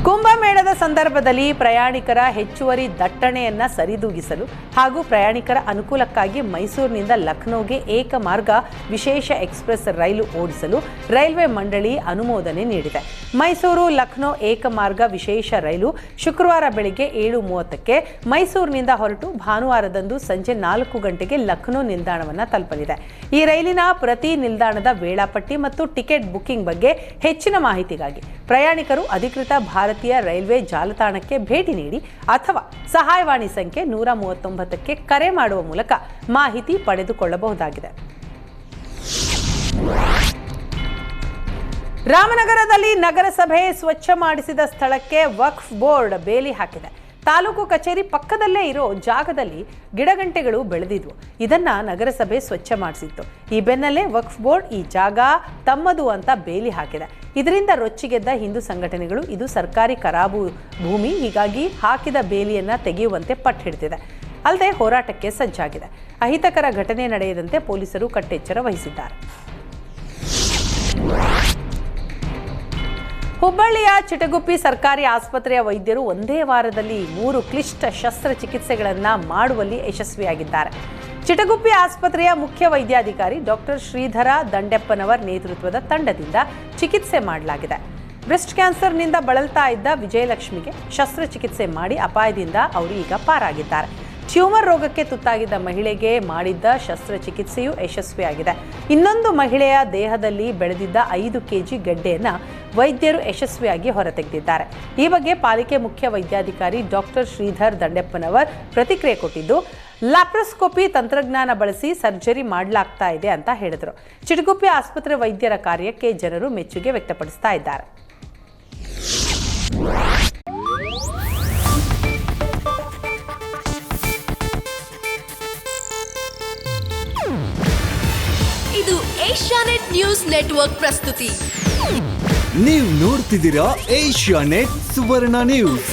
ಕುಂಭಮೇಳದ ಸಂದರ್ಭದಲ್ಲಿ ಪ್ರಯಾಣಿಕರ ಹೆಚ್ಚುವರಿ ದಟ್ಟಣೆಯನ್ನು ಸರಿದೂಗಿಸಲು ಹಾಗೂ ಪ್ರಯಾಣಿಕರ ಅನುಕೂಲಕ್ಕಾಗಿ ಮೈಸೂರಿನಿಂದ ಲಖನೌಗೆ ಏಕಮಾರ್ಗ ವಿಶೇಷ ಎಕ್ಸ್‌ಪ್ರೆಸ್ ರೈಲು ಓಡಿಸಲು ರೈಲ್ವೆ ಮಂಡಳಿ ಅನುಮೋದನೆ ನೀಡಿದೆ. ಮೈಸೂರು ಲಖನೌ ಏಕಮಾರ್ಗ ವಿಶೇಷ ರೈಲು ಶುಕ್ರವಾರ ಬೆಳಗ್ಗೆ 7:30ಕ್ಕೆ ಮೈಸೂರಿನಿಂದ ಹೊರಟು ಭಾನುವಾರದಂದು ಸಂಜೆ 4 ಗಂಟೆಗೆ ಲಖನೌ ನಿಲ್ದಾಣವನ್ನು ತಲುಪಲಿದೆ. ಈ ರೈಲಿನ ಪ್ರತಿ ನಿಲ್ದಾಣದ ವೇಳಾಪಟ್ಟಿ ಮತ್ತು ಟಿಕೆಟ್ ಬುಕಿಂಗ್ ಬಗ್ಗೆ ಹೆಚ್ಚಿನ ಮಾಹಿತಿಗಾಗಿ ಪ್ರಯಾಣಿಕರು ಅಧಿಕೃತ ಭಾರತೀಯ ರೈಲ್ವೆ ಜಾಲತಾಣಕ್ಕೆ ಭೇಟಿ ನೀಡಿ ಅಥವಾ ಸಹಾಯವಾಣಿ ಸಂಖ್ಯೆ 139ಕ್ಕೆ ಕರೆ ಮಾಡುವ ಮೂಲಕ ಮಾಹಿತಿ ಪಡೆದುಕೊಳ್ಳಬಹುದಾಗಿದೆ. ರಾಮನಗರದಲ್ಲಿ ನಗರಸಭೆ ಸ್ವಚ್ಛ ಮಾಡಿಸಿದ ಸ್ಥಳಕ್ಕೆ ವಕ್ಫ್ ಬೋರ್ಡ್ ಬೇಲಿ ಹಾಕಿದೆ. ತಾಲೂಕು ಕಚೇರಿ ಪಕ್ಕದಲ್ಲೇ ಇರೋ ಜಾಗದಲ್ಲಿ ಗಿಡಗಂಟೆಗಳು ಬೆಳೆದಿದ್ವು. ಇದನ್ನ ನಗರಸಭೆ ಸ್ವಚ್ಛ ಮಾಡಿಸಿತ್ತು. ಈ ಬೆನ್ನಲ್ಲೇ ವಕ್ಫ್ ಬೋರ್ಡ್ ಈ ಜಾಗ ತಮ್ಮದು ಅಂತ ಬೇಲಿ ಹಾಕಿದೆ. ಇದರಿಂದ ರೊಚ್ಚಿಗೆದ್ದ ಹಿಂದೂ ಸಂಘಟನೆಗಳು ಇದು ಸರ್ಕಾರಿ ಖರಾಬು ಭೂಮಿ, ಹೀಗಾಗಿ ಹಾಕಿದ ಬೇಲಿಯನ್ನ ತೆಗೆಯುವಂತೆ ಪಟ್ಟು ಹಿಡಿದಿದೆ. ಅಲ್ಲದೆ ಹೋರಾಟಕ್ಕೆ ಸಜ್ಜಾಗಿದೆ. ಅಹಿತಕರ ಘಟನೆ ನಡೆಯದಂತೆ ಪೊಲೀಸರು ಕಟ್ಟೆಚ್ಚರ ವಹಿಸಿದ್ದಾರೆ. ಹುಬ್ಬಳ್ಳಿಯ ಚಿಟಗುಪ್ಪಿ ಸರ್ಕಾರಿ ಆಸ್ಪತ್ರೆಯ ವೈದ್ಯರು ಒಂದೇ ವಾರದಲ್ಲಿ 3 ಕ್ಲಿಷ್ಟ ಶಸ್ತ್ರಚಿಕಿತ್ಸೆಗಳನ್ನು ಮಾಡುವಲ್ಲಿ ಯಶಸ್ವಿಯಾಗಿದ್ದಾರೆ. ಚಿಟಗುಪ್ಪಿ ಆಸ್ಪತ್ರೆಯ ಮುಖ್ಯ ವೈದ್ಯಾಧಿಕಾರಿ ಡಾಕ್ಟರ್ ಶ್ರೀಧರ ದಂಡೆಪ್ಪನವರ್ ನೇತೃತ್ವದ ತಂಡದಿಂದ ಚಿಕಿತ್ಸೆ ಮಾಡಲಾಗಿದೆ. ಬ್ರೆಸ್ಟ್ ಕ್ಯಾನ್ಸರ್ನಿಂದ ಬಳಲ್ತಾ ಇದ್ದ ವಿಜಯಲಕ್ಷ್ಮಿಗೆ ಶಸ್ತ್ರಚಿಕಿತ್ಸೆ ಮಾಡಿ ಅಪಾಯದಿಂದ ಅವರು ಈಗ ಪಾರಾಗಿದ್ದಾರೆ. ಟ್ಯೂಮರ್ ರೋಗಕ್ಕೆ ತುತ್ತಾಗಿದ್ದ ಮಹಿಳೆಗೆ ಮಾಡಿದ್ದ ಶಸ್ತ್ರಚಿಕಿತ್ಸೆಯು ಯಶಸ್ವಿಯಾಗಿದೆ. ಇನ್ನೊಂದು ಮಹಿಳೆಯ ದೇಹದಲ್ಲಿ ಬೆಳೆದಿದ್ದ 5 ಕೆಜಿ ಗಡ್ಡೆಯನ್ನು ವೈದ್ಯರು ಯಶಸ್ವಿಯಾಗಿ ಹೊರತೆಗೆದಿದ್ದಾರೆ. ಈ ಬಗ್ಗೆ ಪಾಲಿಕೆ ಮುಖ್ಯ ವೈದ್ಯಾಧಿಕಾರಿ ಡಾಕ್ಟರ್ ಶ್ರೀಧರ್ ದಂಡೆಪ್ಪನವರ್ ಪ್ರತಿಕ್ರಿಯೆ ಕೊಟ್ಟಿದ್ದು, ಲ್ಯಾಪ್ರೋಸ್ಕೋಪಿ ತಂತ್ರಜ್ಞಾನ ಬಳಸಿ ಸರ್ಜರಿ ಮಾಡಲಾಗ್ತಾ ಇದೆ ಅಂತ ಹೇಳಿದರು. ಚಿಟಗುಪ್ಪಿ ಆಸ್ಪತ್ರೆ ವೈದ್ಯರ ಕಾರ್ಯಕ್ಕೆ ಜನರು ಮೆಚ್ಚುಗೆ ವ್ಯಕ್ತಪಡಿಸ್ತಾ ಇದ್ದಾರೆ. ಇದು ಏಷ್ಯಾನೆಟ್ ನ್ಯೂಸ್ ನೆಟ್ವರ್ಕ್ ಪ್ರಸ್ತುತಿ. ನೀವು ನೋಡ್ತಿದ್ದೀರಾ ಏಷ್ಯಾನೆಟ್ ಸುವರ್ಣ ನ್ಯೂಸ್.